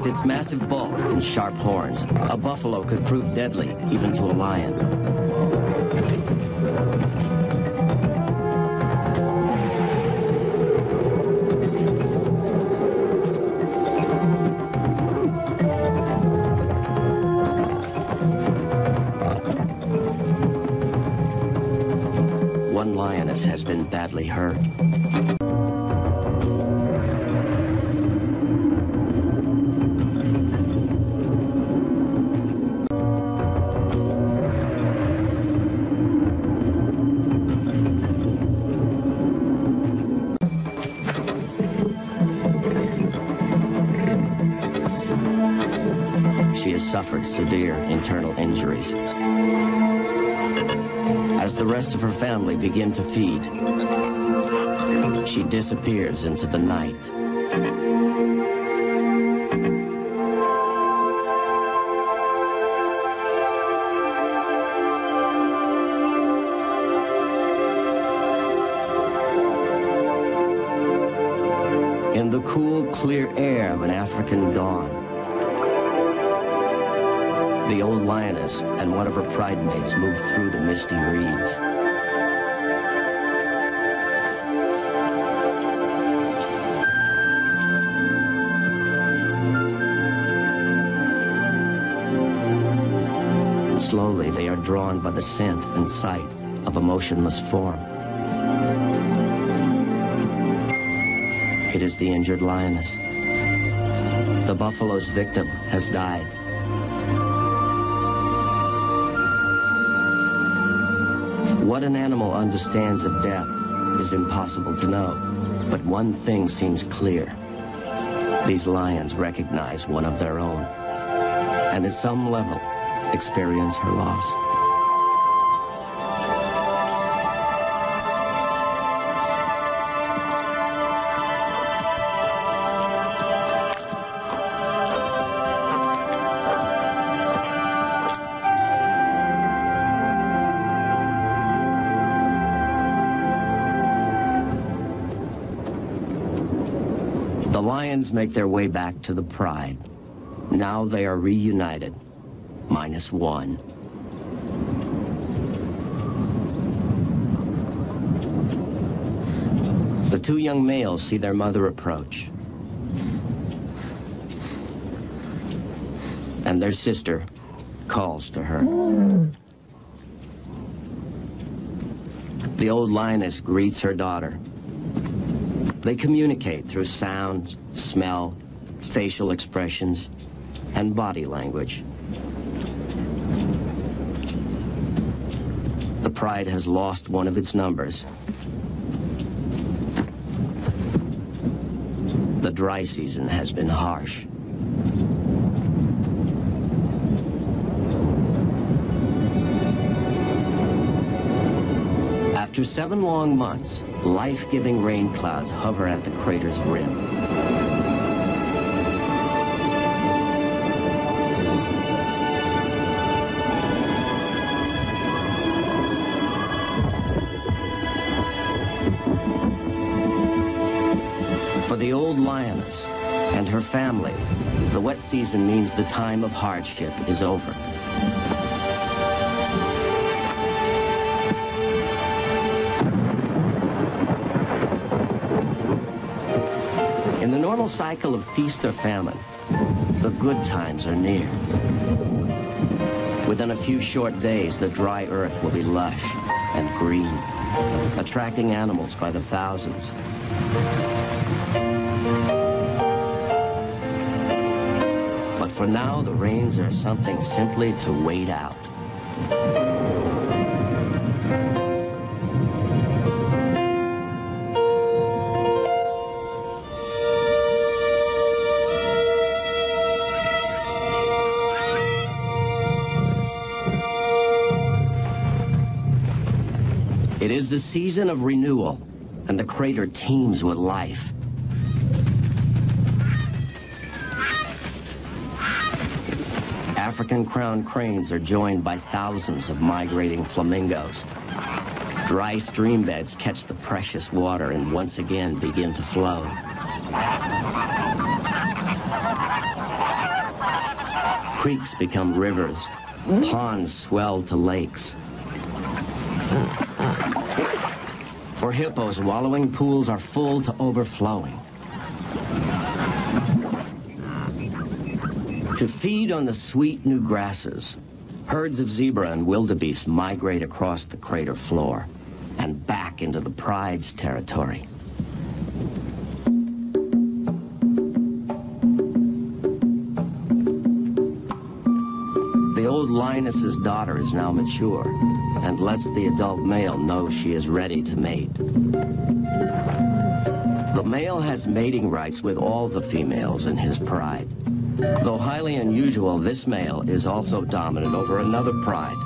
With its massive bulk and sharp horns, a buffalo could prove deadly even to a lion. One lioness has been badly hurt. She has suffered severe internal injuries. As the rest of her family begin to feed, she disappears into the night. In the cool, clear air of an African dawn, the old lioness and one of her pride mates move through the misty reeds. Slowly, they are drawn by the scent and sight of a motionless form. It is the injured lioness. The buffalo's victim has died. What an animal understands of death is impossible to know, but one thing seems clear. These lions recognize one of their own, and at some level, experience her loss. The lions make their way back to the pride. Now they are reunited, -1. The two young males see their mother approach, and their sister calls to her. The old lioness greets her daughter. They communicate through sounds, smell, facial expressions, and body language. The pride has lost one of its numbers. The dry season has been harsh. After 7 long months, life-giving rain clouds hover at the crater's rim. For the old lioness and her family, the wet season means the time of hardship is over. In the normal cycle of feast or famine, the good times are near. Within a few short days, the dry earth will be lush and green, attracting animals by the thousands. But for now, the rains are something simply to wait out. It is the season of renewal, and the crater teems with life. African crowned cranes are joined by thousands of migrating flamingos. Dry stream beds catch the precious water and once again begin to flow. Creeks become rivers. Ponds swell to lakes. For hippos, wallowing pools are full to overflowing. To feed on the sweet new grasses, herds of zebra and wildebeest migrate across the crater floor and back into the pride's territory. The old lioness's daughter is now mature and lets the adult male know she is ready to mate. The male has mating rights with all the females in his pride. Though highly unusual, this male is also dominant over another pride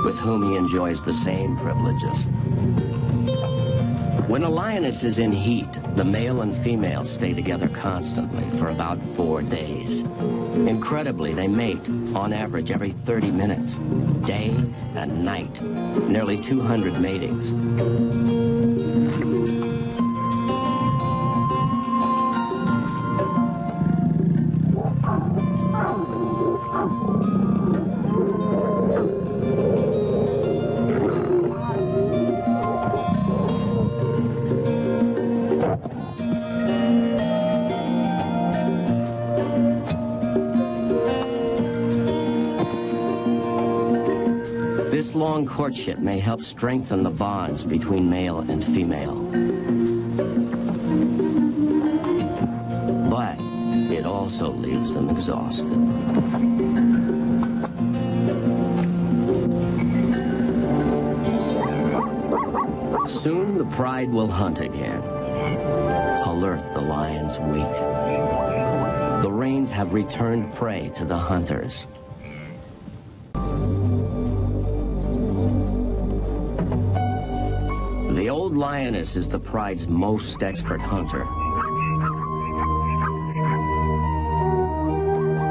with whom he enjoys the same privileges. When a lioness is in heat, the male and female stay together constantly for about 4 days. Incredibly, they mate on average every 30 minutes, day and night, nearly 200 matings. This long courtship may help strengthen the bonds between male and female. But it also leaves them exhausted. Soon the pride will hunt again. Alert the lions wait. The rains have returned prey to the hunters. The old lioness is the pride's most expert hunter.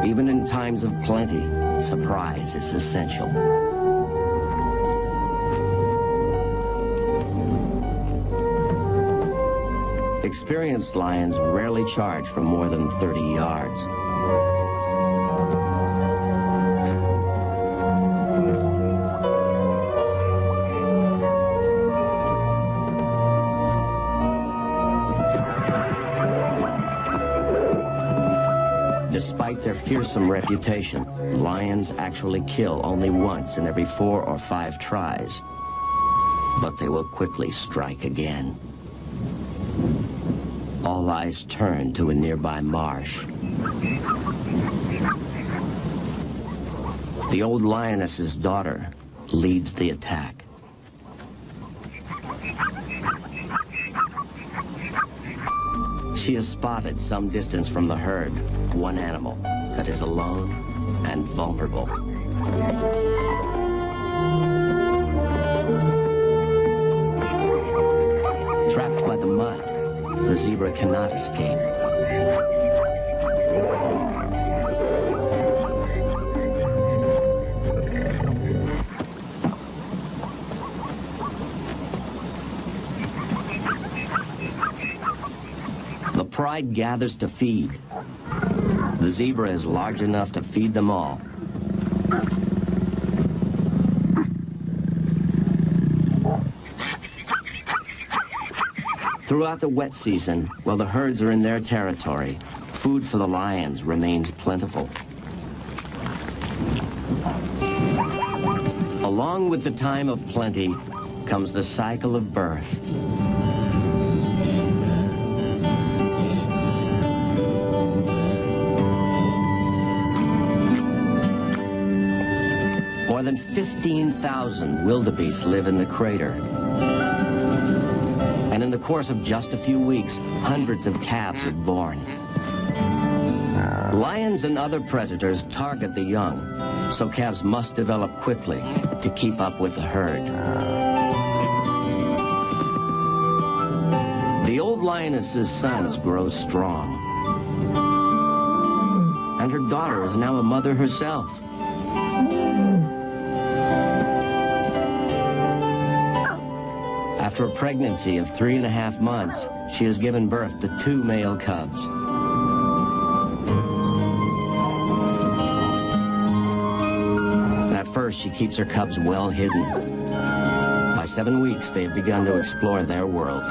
Even in times of plenty, surprise is essential. Experienced lions rarely charge for more than 30 yards. Despite their fearsome reputation, lions actually kill only once in every 4 or 5 tries. But they will quickly strike again. All eyes turn to a nearby marsh. The old lioness's daughter leads the attack. She is spotted some distance from the herd, one animal that is alone and vulnerable. Trapped by the mud, the zebra cannot escape. The pride gathers to feed. The zebra is large enough to feed them all. Throughout the wet season, while the herds are in their territory, food for the lions remains plentiful. Along with the time of plenty comes the cycle of birth. More than 15,000 wildebeest live in the crater. And in the course of just a few weeks, hundreds of calves are born. Lions and other predators target the young, so calves must develop quickly to keep up with the herd. The old lioness's sons grow strong. And her daughter is now a mother herself. After a pregnancy of 3.5 months, she has given birth to 2 male cubs. first, she keeps her cubs well hidden. By 7 weeks, they have begun to explore their world.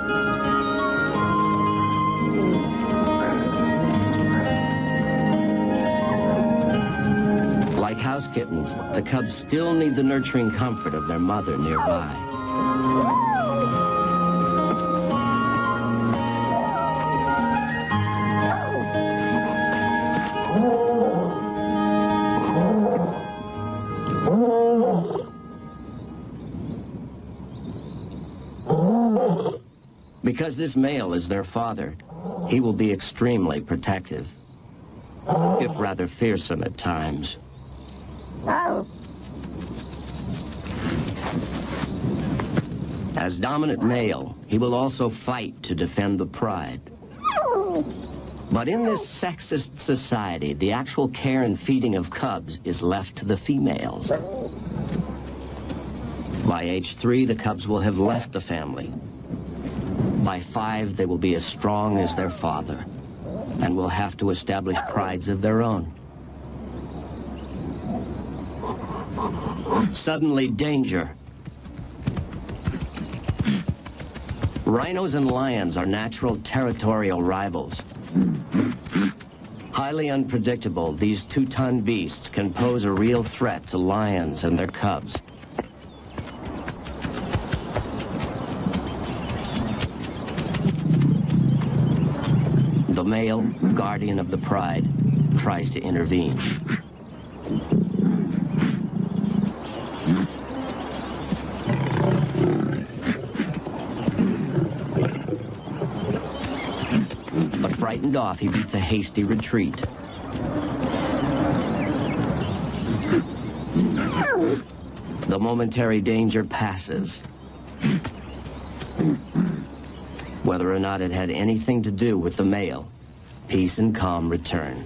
Like house kittens, the cubs still need the nurturing comfort of their mother nearby. Because this male is their father, he will be extremely protective, if rather fearsome at times. As dominant male, he will also fight to defend the pride. But in this sexist society, the actual care and feeding of cubs is left to the females. By age 3, the cubs will have left the family. By 5, they will be as strong as their father and will have to establish prides of their own. Suddenly, danger. Rhinos and lions are natural territorial rivals. Highly unpredictable, these 2-ton beasts can pose a real threat to lions and their cubs. The male, guardian of the pride, tries to intervene. But frightened off, he beats a hasty retreat. The momentary danger passes. Whether or not it had anything to do with the male, peace and calm return.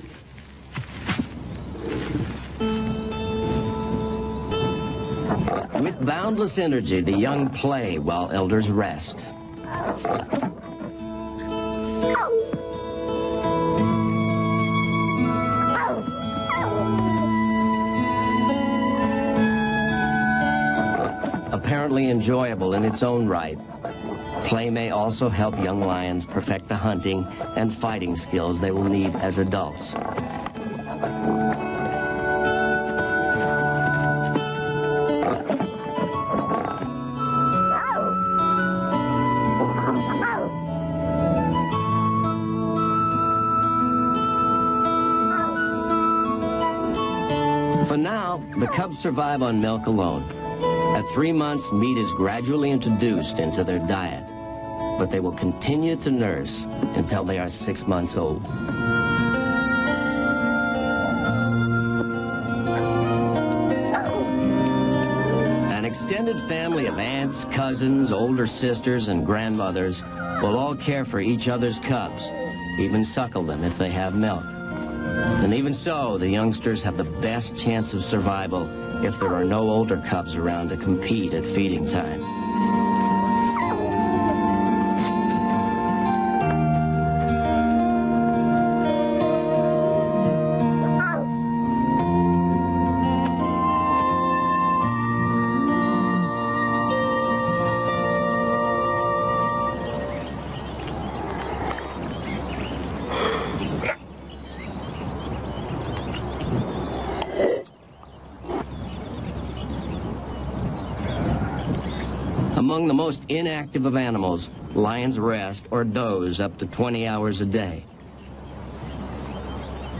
With boundless energy, the young play while elders rest. Apparently enjoyable in its own right, play may also help young lions perfect the hunting and fighting skills they will need as adults. For now, the cubs survive on milk alone. At 3 months, meat is gradually introduced into their diet, but they will continue to nurse until they are 6 months old. An extended family of aunts, cousins, older sisters, and grandmothers will all care for each other's cubs, even suckle them if they have milk. And even so, the youngsters have the best chance of survival if there are no older cubs around to compete at feeding time. Among the most inactive of animals, lions rest or doze up to 20 hours a day.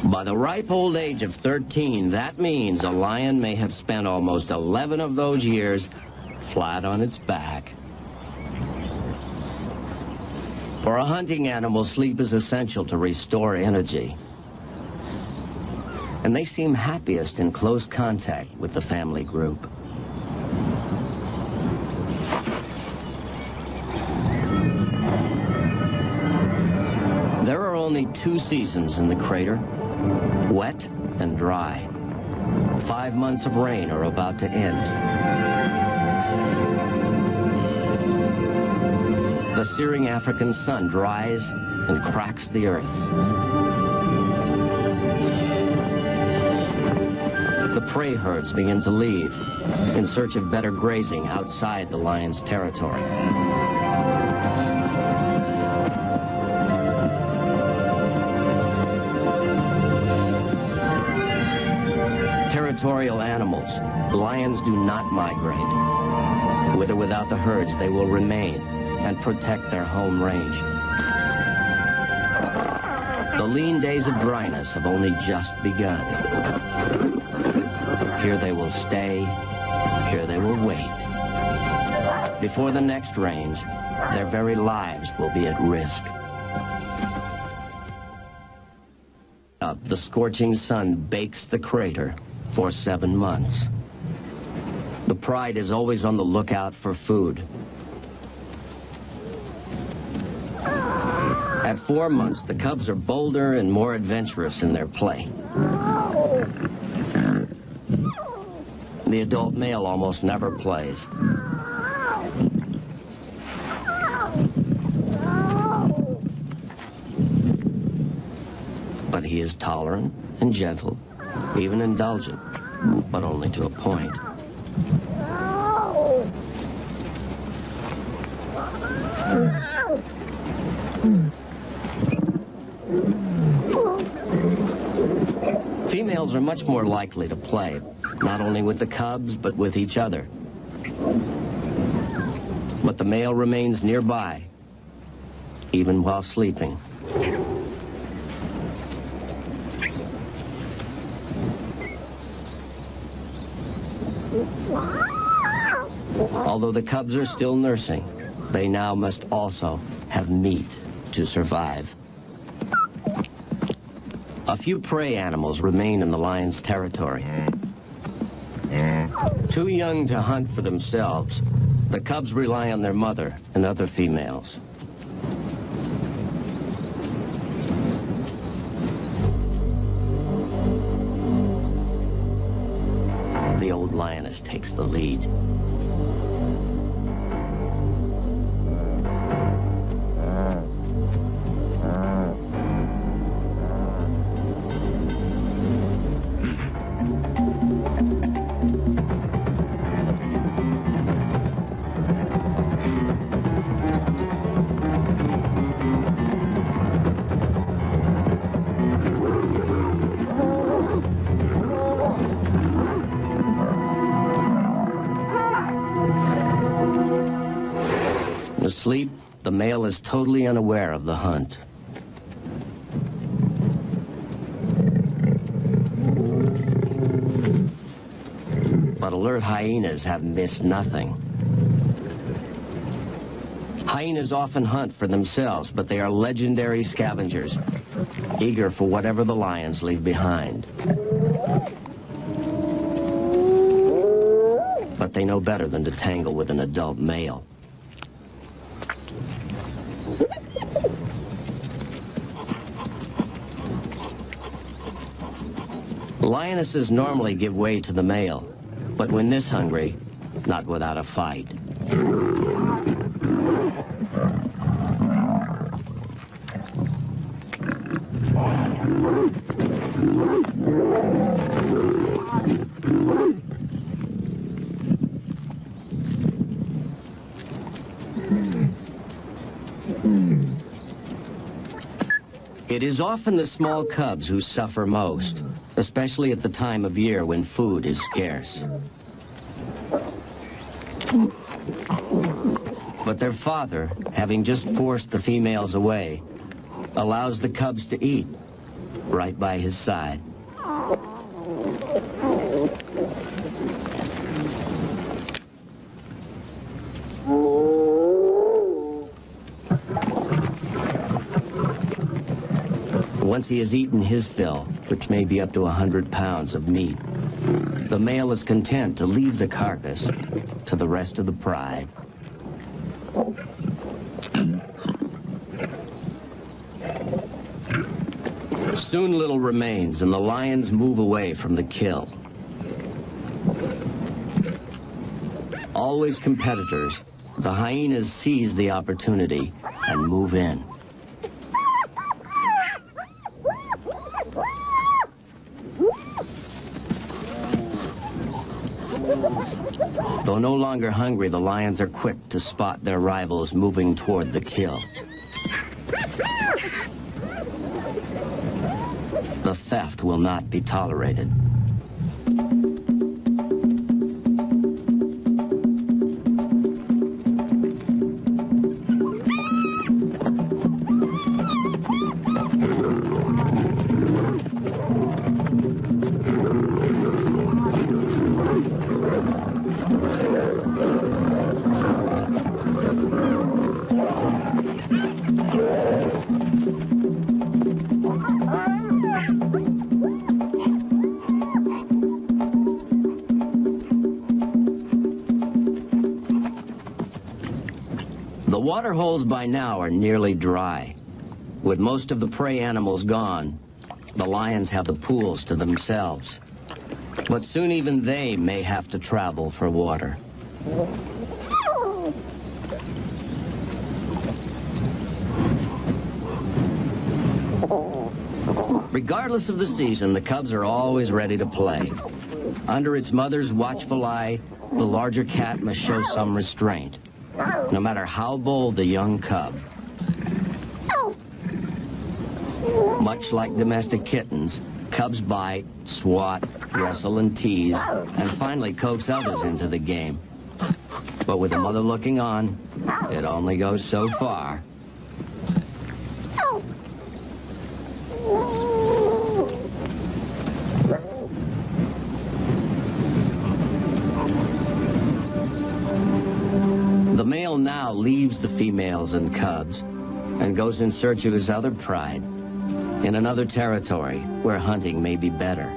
By the ripe old age of 13, that means a lion may have spent almost 11 of those years flat on its back. For a hunting animal, sleep is essential to restore energy. And they seem happiest in close contact with the family group. There are only 2 seasons in the crater, wet and dry. 5 months of rain are about to end. The searing African sun dries and cracks the earth. The prey herds begin to leave in search of better grazing outside the lion's territory. Territorial animals, lions do not migrate. With or without the herds, they will remain and protect their home range. The lean days of dryness have only just begun. Here they will stay, here they will wait. Before the next rains, their very lives will be at risk. The scorching sun bakes the crater for 7 months. The pride is always on the lookout for food. At 4 months, the cubs are bolder and more adventurous in their play. The adult male almost never plays. But he is tolerant and gentle, even indulgent, but only to a point. Females are much more likely to play, not only with the cubs, but with each other. But the male remains nearby, even while sleeping. Although the cubs are still nursing, they now must also have meat to survive. A few prey animals remain in the lion's territory. Too young to hunt for themselves, the cubs rely on their mother and other females. The old lioness takes the lead. Asleep, the male is totally unaware of the hunt. But alert hyenas have missed nothing. Hyenas often hunt for themselves, but they are legendary scavengers, eager for whatever the lions leave behind. But they know better than to tangle with an adult male. Lionesses normally give way to the male, but when this hungry, not without a fight. It is often the small cubs who suffer most, especially at the time of year when food is scarce. But their father, having just forced the females away, allows the cubs to eat right by his side. Once he has eaten his fill, which may be up to 100 pounds of meat, the male is content to leave the carcass to the rest of the pride. Soon little remains, and the lions move away from the kill. Always competitors, the hyenas seize the opportunity and move in. Though no longer hungry, the lions are quick to spot their rivals moving toward the kill. The theft will not be tolerated. The water holes by now are nearly dry. With most of the prey animals gone, the lions have the pools to themselves. But soon even they may have to travel for water. Regardless of the season, the cubs are always ready to play. Under its mother's watchful eye, the larger cat must show some restraint, no matter how bold the young cub. Much like domestic kittens, cubs bite, swat, wrestle, and tease, and finally coax others into the game. But with the mother looking on, it only goes so far. The male now leaves the females and cubs and goes in search of his other pride in another territory where hunting may be better.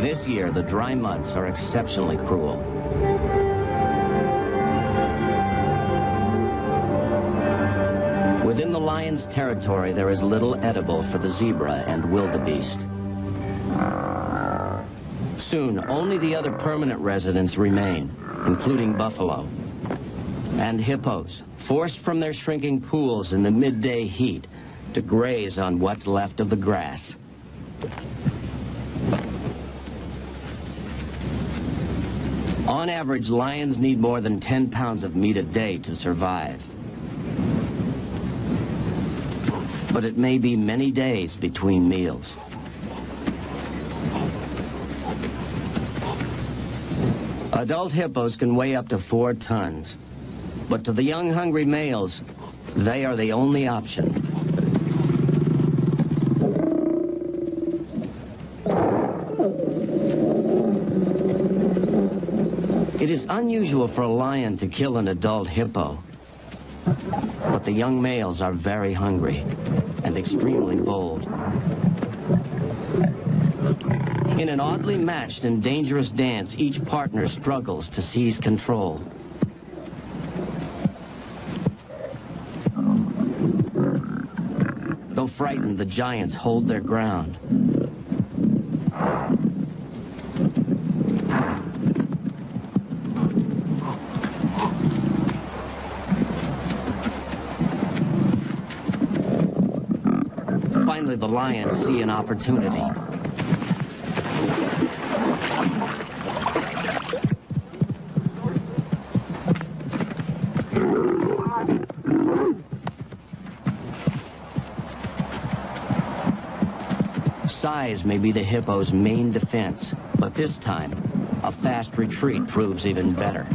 This year, the dry months are exceptionally cruel. Within the lion's territory, there is little edible for the zebra and wildebeest. Soon, only the other permanent residents remain, including buffalo and hippos, forced from their shrinking pools in the midday heat to graze on what's left of the grass. On average, lions need more than 10 pounds of meat a day to survive. But it may be many days between meals. Adult hippos can weigh up to 4 tons, but to the young, hungry males, they are the only option. It is unusual for a lion to kill an adult hippo, but the young males are very hungry and extremely bold. In an oddly matched and dangerous dance, each partner struggles to seize control. Though frightened, the giants hold their ground. Finally, the lions see an opportunity. Size may be the hippo's main defense, but this time, a fast retreat proves even better.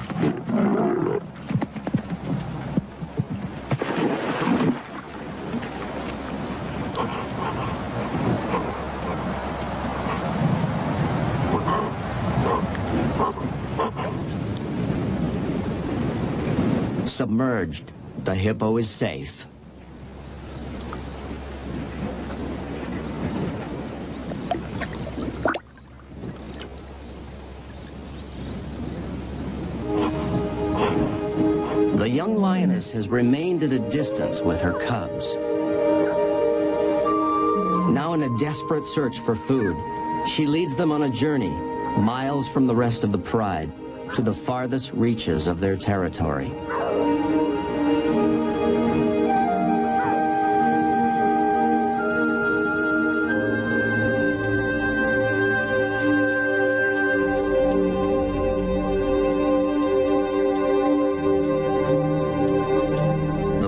Submerged, the hippo is safe. The young lioness has remained at a distance with her cubs. Now in a desperate search for food, she leads them on a journey, miles from the rest of the pride, to the farthest reaches of their territory.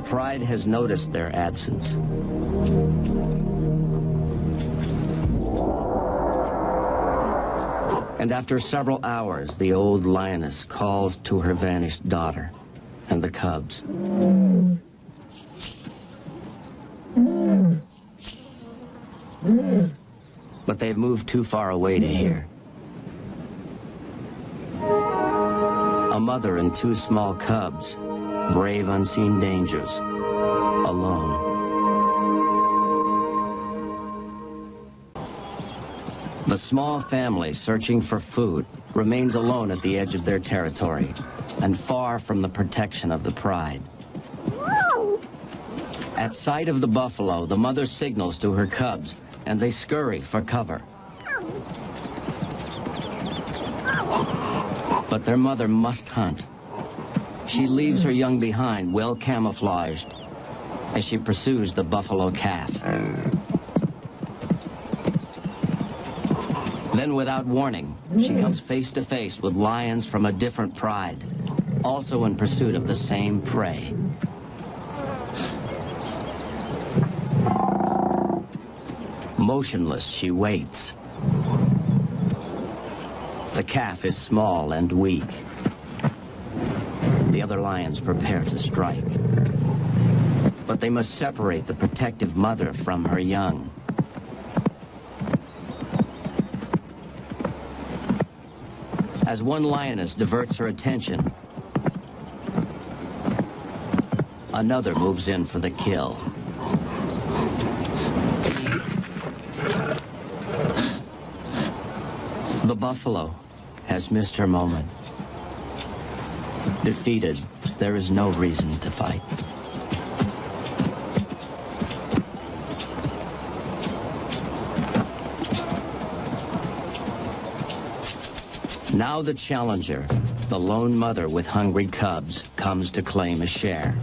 pride has noticed their absence. And after several hours, the old lioness calls to her vanished daughter and the cubs. But they've moved too far away to hear. A mother and two small cubs brave unseen dangers, alone. The small family searching for food remains alone at the edge of their territory and far from the protection of the pride. At sight of the buffalo, the mother signals to her cubs and they scurry for cover. But their mother must hunt. She leaves her young behind, well camouflaged, as she pursues the buffalo calf. Then, without warning, she comes face to face with lions from a different pride, also in pursuit of the same prey. Motionless, she waits. The calf is small and weak. The other lions prepare to strike. But they must separate the protective mother from her young. As one lioness diverts her attention, another moves in for the kill. The buffalo has missed her moment. Defeated, there is no reason to fight. Now the challenger, the lone mother with hungry cubs, comes to claim a share.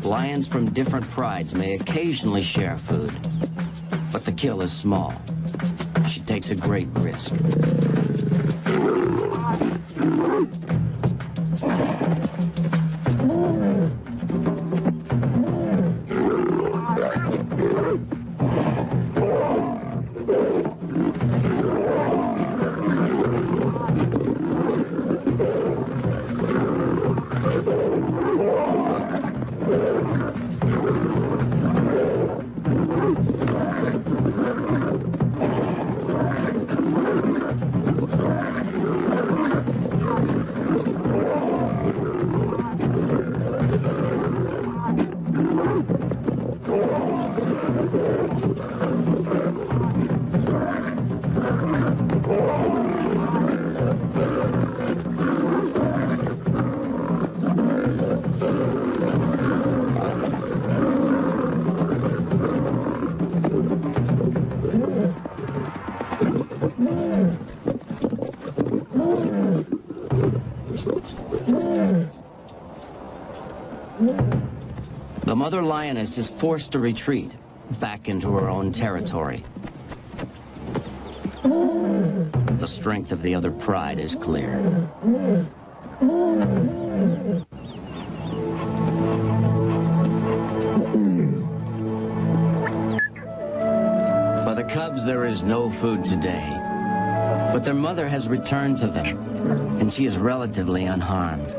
Lions from different prides may occasionally share food, but the kill is small. She takes a great risk. The mother lioness is forced to retreat back into her own territory. The strength of the other pride is clear. For the cubs, there is no food today, but their mother has returned to them, and she is relatively unharmed.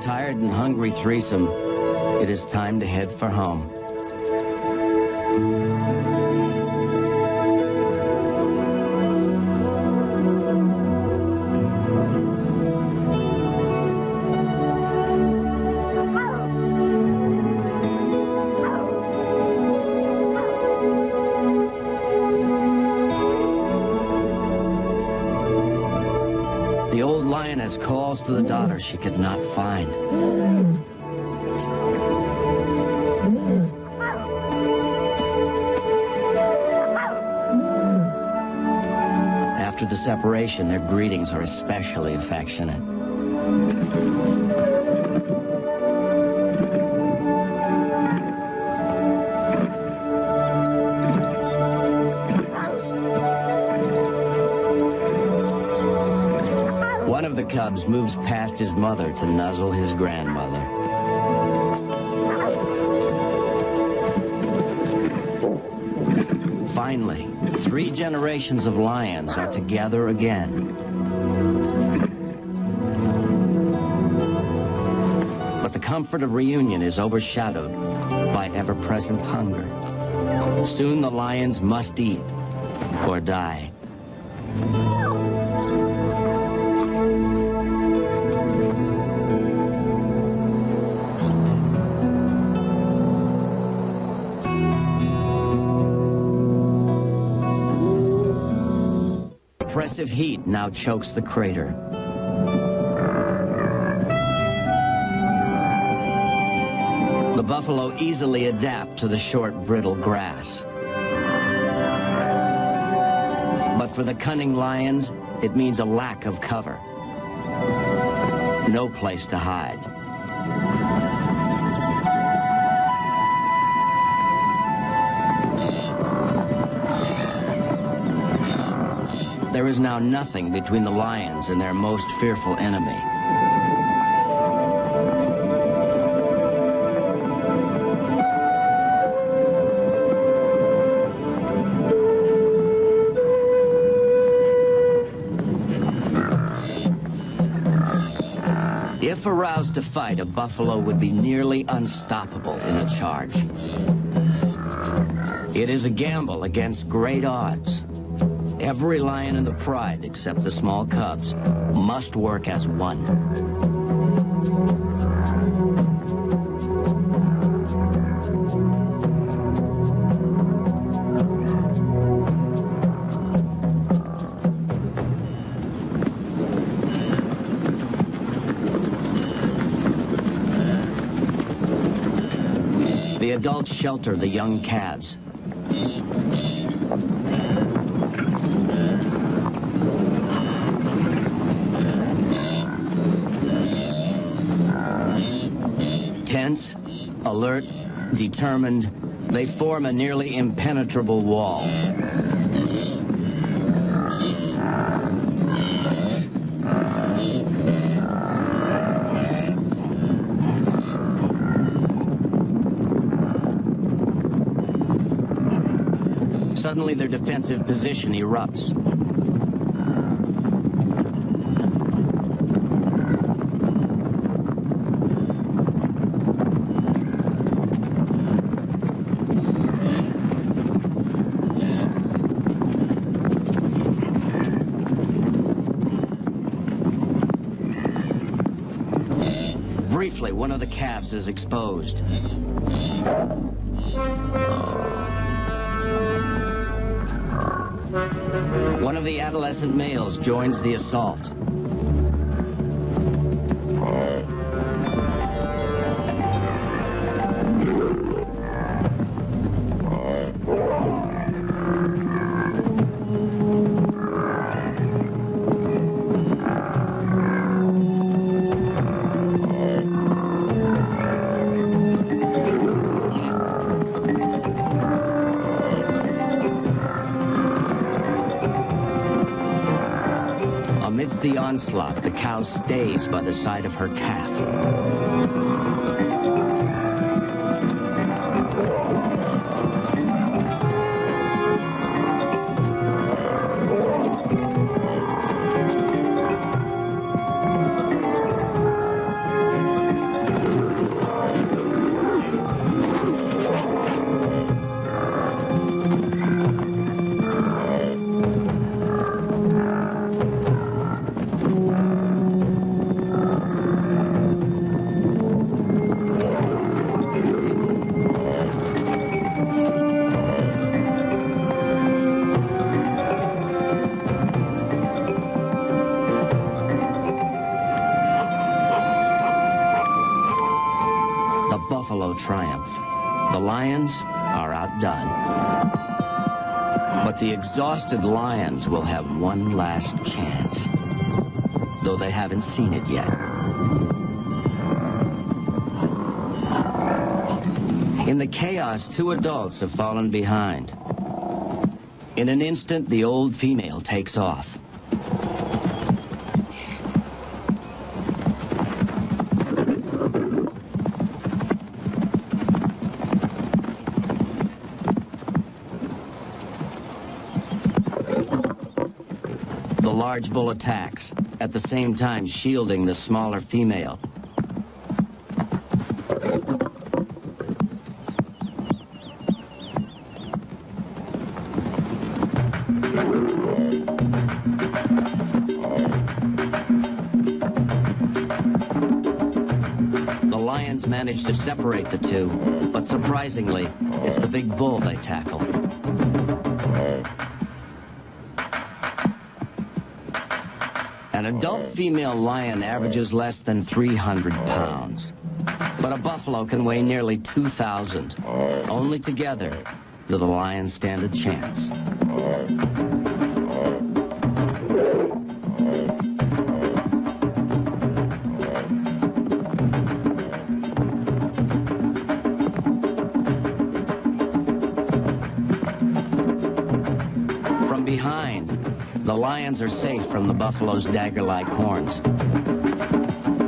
Tired and hungry threesome, it is time to head for home. The old lioness calls to the daughter she could not find. After the separation, their greetings are especially affectionate. One of the cubs moves past his mother to nuzzle his grandmother. Finally, 3 generations of lions are together again. But the comfort of reunion is overshadowed by ever-present hunger. Soon the lions must eat or die. Oppressive heat now chokes the crater. The buffalo easily adapt to the short, brittle grass. But for the cunning lions, it means a lack of cover. No place to hide. There is now nothing between the lions and their most fearful enemy. If aroused to fight, a buffalo would be nearly unstoppable in a charge. It is a gamble against great odds. Every lion in the pride, except the small cubs, must work as one. The adults shelter the young calves. Tense, alert, determined, they form a nearly impenetrable wall. Suddenly, their defensive position erupts. Briefly, one of the calves is exposed. One of the adolescent males joins the assault. Amidst the onslaught, the cow stays by the side of her calf. Buffalo triumph. The lions are outdone. But the exhausted lions will have one last chance, though they haven't seen it yet. In the chaos, two adults have fallen behind. In an instant, the old female takes off. The large bull attacks, at the same time shielding the smaller female. The lions manage to separate the two, but surprisingly, it's the big bull they tackle. An adult female lion averages less than 300 pounds, but a buffalo can weigh nearly 2,000. Only together do the lions stand a chance. From behind, the lions are safe from the buffalo's dagger-like horns.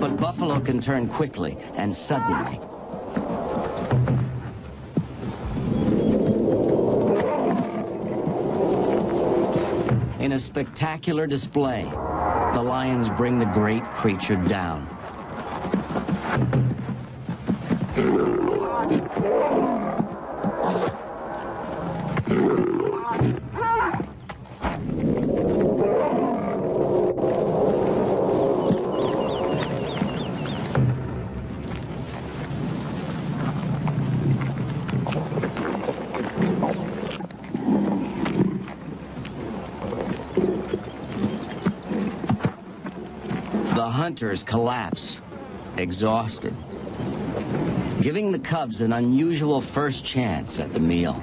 But buffalo can turn quickly and suddenly. In a spectacular display, the lions bring the great creature down. The hunters collapse, exhausted, giving the cubs an unusual first chance at the meal.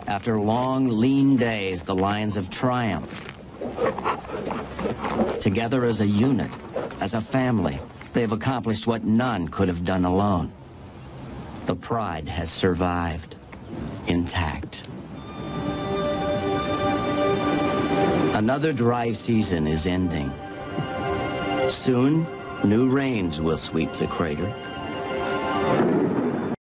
After long, lean days, the lions have triumphed. Together as a unit, as a family, they've accomplished what none could have done alone. The pride has survived, intact. Another dry season is ending. Soon, new rains will sweep the crater.